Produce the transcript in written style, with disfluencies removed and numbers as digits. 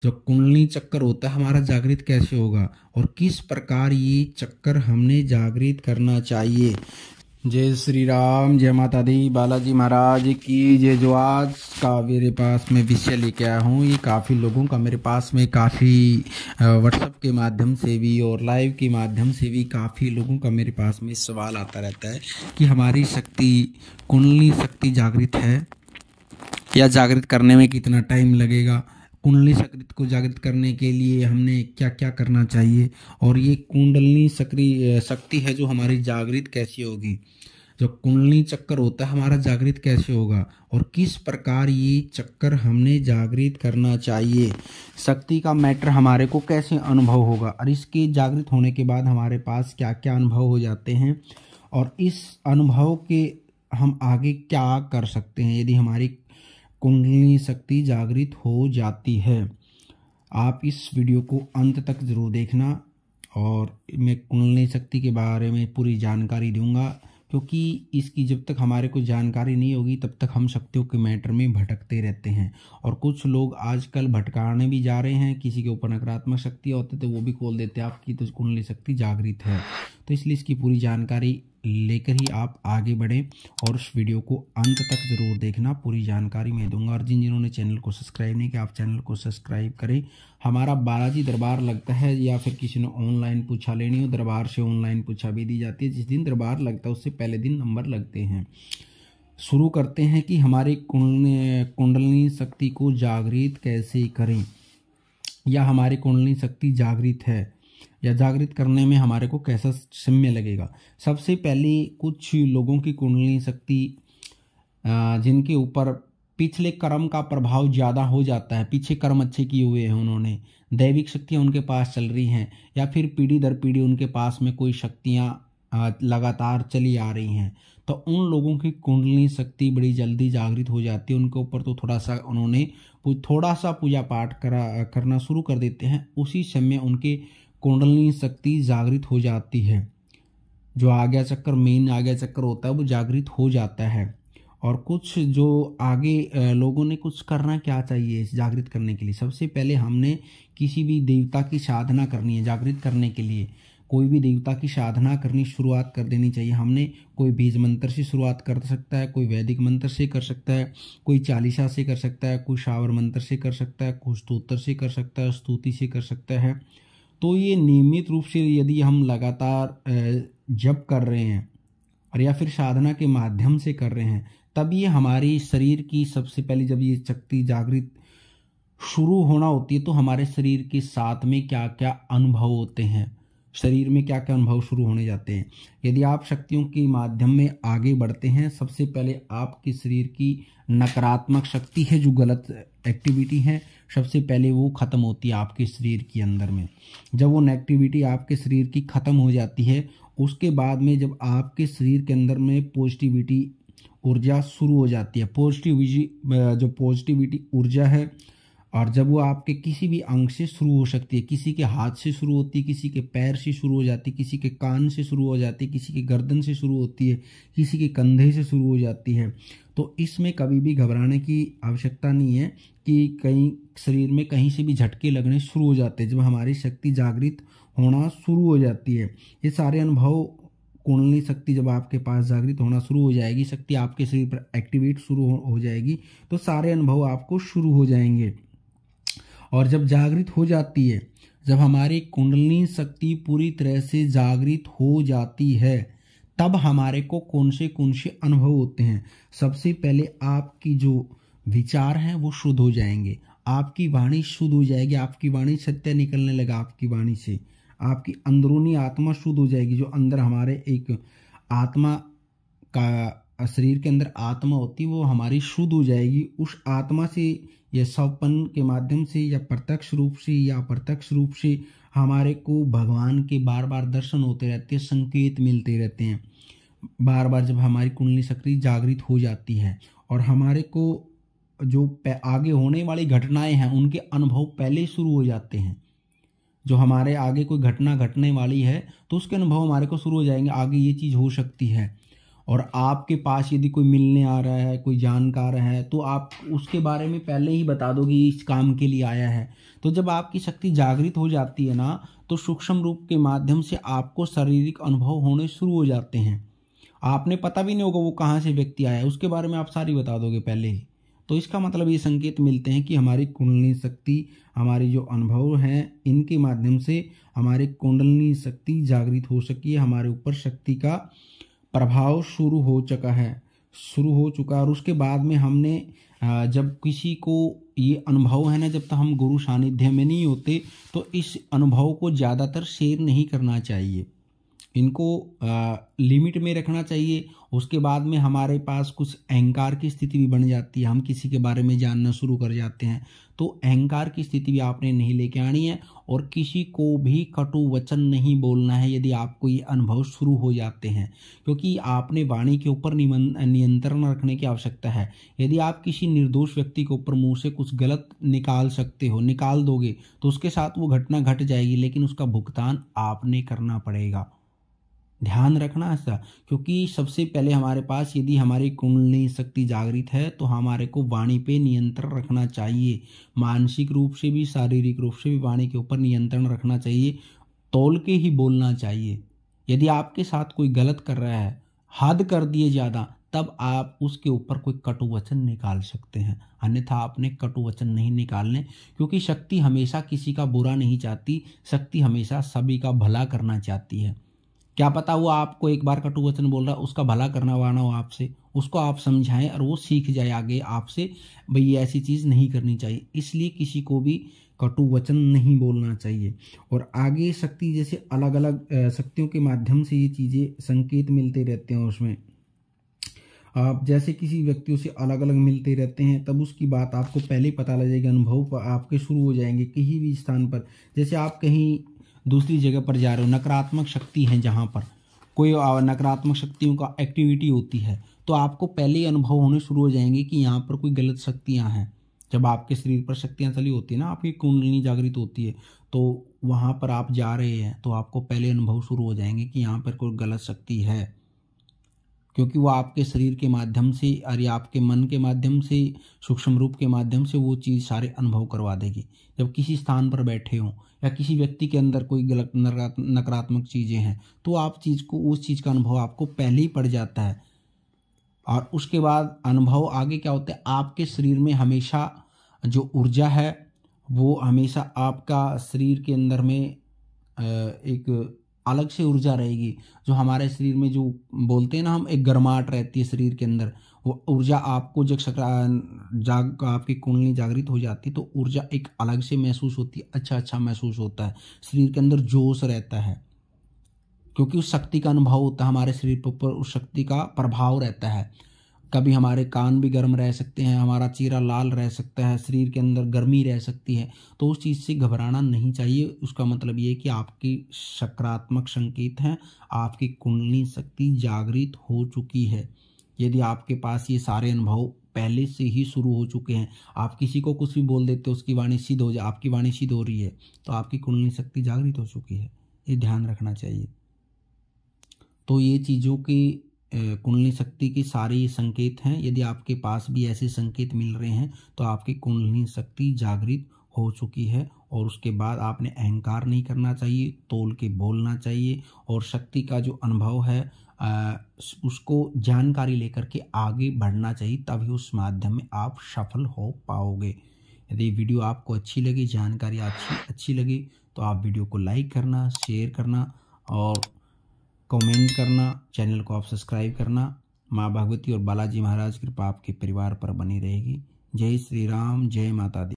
जो कुंडली चक्कर होता है हमारा जागृत कैसे होगा और किस प्रकार ये चक्कर हमने जागृत करना चाहिए। जय श्री राम, जय माता दी, बालाजी महाराज की जय। जो आज का मेरे पास में विषय लेके आया हूँ, ये काफ़ी लोगों का मेरे पास में काफ़ी व्हाट्सएप के माध्यम से भी और लाइव के माध्यम से भी काफ़ी लोगों का मेरे पास में सवाल आता रहता है कि हमारी शक्ति, कुंडली शक्ति जागृत है या जागृत करने में कितना टाइम लगेगा, कुंडली शक्ति को जागृत करने के लिए हमने क्या क्या करना चाहिए, और ये कुंडली शक्ति है जो हमारी जागृत कैसी होगी, जो कुंडली चक्कर होता है हमारा जागृत कैसे होगा और किस प्रकार ये चक्कर हमने जागृत करना चाहिए। शक्ति का मैटर हमारे को कैसे अनुभव होगा और इसके जागृत होने के बाद हमारे पास क्या क्या अनुभव हो जाते हैं और इस अनुभव के हम आगे क्या कर सकते हैं यदि हमारी कुंडली शक्ति जागृत हो जाती है। आप इस वीडियो को अंत तक ज़रूर देखना और मैं कुंडली शक्ति के बारे में पूरी जानकारी दूंगा, क्योंकि इसकी जब तक हमारे को जानकारी नहीं होगी तब तक हम शक्तियों के मैटर में भटकते रहते हैं। और कुछ लोग आजकल भटकाने भी जा रहे हैं, किसी के ऊपर नकारात्मक शक्ति होती है तो वो भी खोल देते हैं आपकी तो कुंडली शक्ति जागृत है। तो इसलिए इसकी पूरी जानकारी लेकर ही आप आगे बढ़ें और उस वीडियो को अंत तक ज़रूर देखना, पूरी जानकारी मैं दूंगा। और जिन्होंने चैनल को सब्सक्राइब नहीं किया आप चैनल को सब्सक्राइब करें। हमारा बालाजी दरबार लगता है या फिर किसी ने ऑनलाइन पूछा लेनी हो, दरबार से ऑनलाइन पूछा भी दी जाती है। जिस दिन दरबार लगता है उससे पहले दिन नंबर लगते हैं। शुरू करते हैं कि हमारी कुंडलिनी शक्ति को जागृत कैसे करें या हमारी कुंडलिनी शक्ति जागृत है या जागृत करने में हमारे को कैसा समय लगेगा। सबसे पहले कुछ लोगों की कुंडलिनी शक्ति जिनके ऊपर पिछले कर्म का प्रभाव ज़्यादा हो जाता है, पीछे कर्म अच्छे किए हुए हैं उन्होंने, दैविक शक्तियाँ उनके पास चल रही हैं या फिर पीढ़ी दर पीढ़ी उनके पास में कोई शक्तियाँ लगातार चली आ रही हैं, तो उन लोगों की कुंडलिनी शक्ति बड़ी जल्दी जागृत हो जाती है। उनके ऊपर तो थोड़ा सा पूजा पाठ करना शुरू कर देते हैं, उसी समय उनके कुंडलिनी शक्ति जागृत हो जाती है। जो आज्ञा चक्कर, मेन आज्ञा चक्कर होता है वो जागृत हो जाता है। और कुछ जो आगे लोगों ने कुछ करना क्या चाहिए इस जागृत करने के लिए। सबसे पहले हमने किसी भी देवता की साधना करनी है। जागृत करने के लिए कोई भी देवता की साधना करनी शुरुआत कर देनी चाहिए। हमने कोई बीज मंत्र से शुरुआत कर सकता है, कोई वैदिक मंत्र से कर सकता है, कोई चालीसा से कर सकता है, कोई शावर मंत्र से कर सकता है, कोई स्तोत्र से कर सकता है, स्तुति से कर सकता है। तो ये नियमित रूप से यदि हम लगातार जप कर रहे हैं और या फिर साधना के माध्यम से कर रहे हैं, तब ये हमारी शरीर की सबसे पहले जब ये शक्ति जागृत शुरू होना होती है तो हमारे शरीर के साथ में क्या क्या अनुभव होते हैं, शरीर में क्या क्या अनुभव शुरू होने जाते हैं। यदि आप शक्तियों के माध्यम में आगे बढ़ते हैं, सबसे पहले आपके शरीर की नकारात्मक शक्ति है, जो गलत एक्टिविटी है, सबसे पहले वो खत्म होती है आपके शरीर के अंदर में। जब वो नेगेटिविटी आपके शरीर की खत्म हो जाती है, उसके बाद में जब आपके शरीर के अंदर में पॉजिटिविटी ऊर्जा शुरू हो जाती है, जो पॉजिटिविटी ऊर्जा है, और जब वो आपके किसी भी अंग से शुरू हो सकती है, किसी के हाथ से शुरू होती है, किसी के पैर से शुरू हो जाती है, किसी के कान से शुरू हो जाती है, किसी के गर्दन से शुरू होती है, किसी के कंधे से शुरू हो जाती है, तो इसमें कभी भी घबराने की आवश्यकता नहीं है कि कहीं शरीर में कहीं से भी झटके लगने शुरू हो जाते हैं। जब हमारी शक्ति जागृत होना शुरू हो जाती है, ये सारे अनुभव, कुंडलिनी शक्ति जब आपके पास जागृत होना शुरू हो जाएगी, शक्ति आपके शरीर पर एक्टिवेट शुरू हो जाएगी, तो सारे अनुभव आपको शुरू हो जाएंगे। और जब जागृत हो जाती है, जब हमारी कुंडलिनी शक्ति पूरी तरह से जागृत हो जाती है, तब हमारे को कौन से अनुभव होते हैं। सबसे पहले आपकी जो विचार हैं वो शुद्ध हो जाएंगे, आपकी वाणी शुद्ध हो जाएगी, आपकी वाणी सत्य निकलने लगा, आपकी वाणी से आपकी अंदरूनी आत्मा शुद्ध हो जाएगी। जो अंदर हमारे एक आत्मा का, शरीर के अंदर आत्मा होती है, वो हमारी शुद्ध हो जाएगी। उस आत्मा से या सपन के माध्यम से या प्रत्यक्ष रूप से या अप्रत्यक्ष रूप से हमारे को भगवान के बार बार दर्शन होते रहते हैं, संकेत मिलते रहते हैं बार बार जब हमारी कुंडलिनी शक्ति जागृत हो जाती है। और हमारे को जो आगे होने वाली घटनाएं हैं उनके अनुभव पहले शुरू हो जाते हैं। जो हमारे आगे कोई घटना घटने वाली है तो उसके अनुभव हमारे को शुरू हो जाएंगे, आगे ये चीज़ हो सकती है। और आपके पास यदि कोई मिलने आ रहा है, कोई जानकार है, तो आप उसके बारे में पहले ही बता दो कि इस काम के लिए आया है। तो जब आपकी शक्ति जागृत हो जाती है ना, तो सूक्ष्म रूप के माध्यम से आपको शारीरिक अनुभव होने शुरू हो जाते हैं। आपने पता भी नहीं होगा वो कहाँ से व्यक्ति आया है, उसके बारे में आप सारी बता दोगे पहले ही। तो इसका मतलब ये संकेत मिलते हैं कि हमारी कुंडलिनी शक्ति, हमारी जो अनुभव हैं, इनके माध्यम से हमारी कुंडलिनी शक्ति जागृत हो सकी है, हमारे ऊपर शक्ति का प्रभाव शुरू हो चुका है, और उसके बाद में हमने जब किसी को ये अनुभव है ना, जब तक हम गुरु सानिध्य में नहीं होते तो इस अनुभव को ज़्यादातर शेयर नहीं करना चाहिए, इनको लिमिट में रखना चाहिए। उसके बाद में हमारे पास कुछ अहंकार की स्थिति भी बन जाती है, हम किसी के बारे में जानना शुरू कर जाते हैं, तो अहंकार की स्थिति भी आपने नहीं लेके आनी है। और किसी को भी कटु वचन नहीं बोलना है यदि आपको ये अनुभव शुरू हो जाते हैं, क्योंकि आपने वाणी के ऊपर नियंत्रण रखने की आवश्यकता है। यदि आप किसी निर्दोष व्यक्ति के ऊपर मुंह से कुछ गलत निकाल दोगे तो उसके साथ वो घटना घट जाएगी, लेकिन उसका भुगतान आपने करना पड़ेगा। ध्यान रखना ऐसा, क्योंकि सबसे पहले हमारे पास यदि हमारी कुंडलिनी शक्ति जागृत है तो हमारे को वाणी पे नियंत्रण रखना चाहिए, मानसिक रूप से भी शारीरिक रूप से भी वाणी के ऊपर नियंत्रण रखना चाहिए, तौल के ही बोलना चाहिए। यदि आपके साथ कोई गलत कर रहा है, हद कर दिए ज़्यादा, तब आप उसके ऊपर कोई कटु वचन निकाल सकते हैं, अन्यथा आपने कटु वचन नहीं निकालने, क्योंकि शक्ति हमेशा किसी का बुरा नहीं चाहती, शक्ति हमेशा सभी का भला करना चाहती है। क्या पता वो आपको एक बार कटु वचन बोल रहा है, उसका भला करना वाना हो आपसे, उसको आप समझाएं और वो सीख जाए आगे आपसे, भाई ऐसी चीज़ नहीं करनी चाहिए। इसलिए किसी को भी कटु वचन नहीं बोलना चाहिए। और आगे शक्ति जैसे अलग अलग शक्तियों के माध्यम से ये चीज़ें संकेत मिलते रहते हैं, उसमें आप जैसे किसी व्यक्तियों से अलग अलग मिलते रहते हैं, तब उसकी बात आपको पहले ही पता लग जाएगी, अनुभव आपके शुरू हो जाएंगे किसी भी स्थान पर। जैसे आप कहीं दूसरी जगह पर जा रहे हो, नकारात्मक शक्ति है, जहाँ पर कोई नकारात्मक शक्तियों का एक्टिविटी होती है, तो आपको पहले ही अनुभव होने शुरू हो जाएंगे कि यहाँ पर कोई गलत शक्तियाँ हैं। जब आपके शरीर पर शक्तियाँ चली होती है ना, आपकी कुंडलिनी जागृत होती है, तो वहाँ पर आप जा रहे हैं तो आपको पहले अनुभव शुरू हो जाएंगे कि यहाँ पर कोई गलत शक्ति है, क्योंकि वो आपके शरीर के माध्यम से और आपके मन के माध्यम से, सूक्ष्म रूप के माध्यम से वो चीज़ सारे अनुभव करवा देगी। जब किसी स्थान पर बैठे हों या किसी व्यक्ति के अंदर कोई गलत नकारात्मक चीज़ें हैं, तो आप उस चीज़ का अनुभव आपको पहले ही पड़ जाता है। और उसके बाद अनुभव आगे क्या होता है, आपके शरीर में हमेशा जो ऊर्जा है वो हमेशा आपका शरीर के अंदर में एक अलग से ऊर्जा रहेगी, जो हमारे शरीर में जो बोलते हैं ना हम, एक गर्माहट रहती है शरीर के अंदर। वो ऊर्जा आपको जब आपकी कुंडलिनी जागृत हो जाती है तो ऊर्जा एक अलग से महसूस होती है, अच्छा महसूस होता है, शरीर के अंदर जोश रहता है, क्योंकि उस शक्ति का अनुभव होता है, हमारे शरीर पर उस शक्ति का प्रभाव रहता है। कभी हमारे कान भी गर्म रह सकते हैं, हमारा चेहरा लाल रह सकता है, शरीर के अंदर गर्मी रह सकती है, तो उस चीज़ से घबराना नहीं चाहिए। उसका मतलब ये है कि आपकी सकारात्मक संकेत हैं, आपकी कुंडलिनी शक्ति जागृत हो चुकी है। यदि आपके पास ये सारे अनुभव पहले से ही शुरू हो चुके हैं, आप किसी को कुछ भी बोल देते हो, उसकी वाणी सिद्ध हो जाए, आपकी वाणी सिद्ध हो रही है, तो आपकी कुंडलिनी शक्ति जागृत हो चुकी है, ये ध्यान रखना चाहिए। तो ये चीज़ों की कुंडलिनी शक्ति की सारे संकेत हैं। यदि आपके पास भी ऐसे संकेत मिल रहे हैं तो आपकी कुंडलिनी शक्ति जागृत हो चुकी है। और उसके बाद आपने अहंकार नहीं करना चाहिए, तोल के बोलना चाहिए, और शक्ति का जो अनुभव है उसको जानकारी लेकर के आगे बढ़ना चाहिए, तभी उस माध्यम में आप सफल हो पाओगे। यदि वीडियो आपको अच्छी लगी, जानकारी अच्छी लगी, तो आप वीडियो को लाइक करना, शेयर करना और कमेंट करना, चैनल को आप सब्सक्राइब करना। माँ भगवती और बालाजी महाराज की कृपा आपके परिवार पर बनी रहेगी। जय श्री राम, जय माता दी।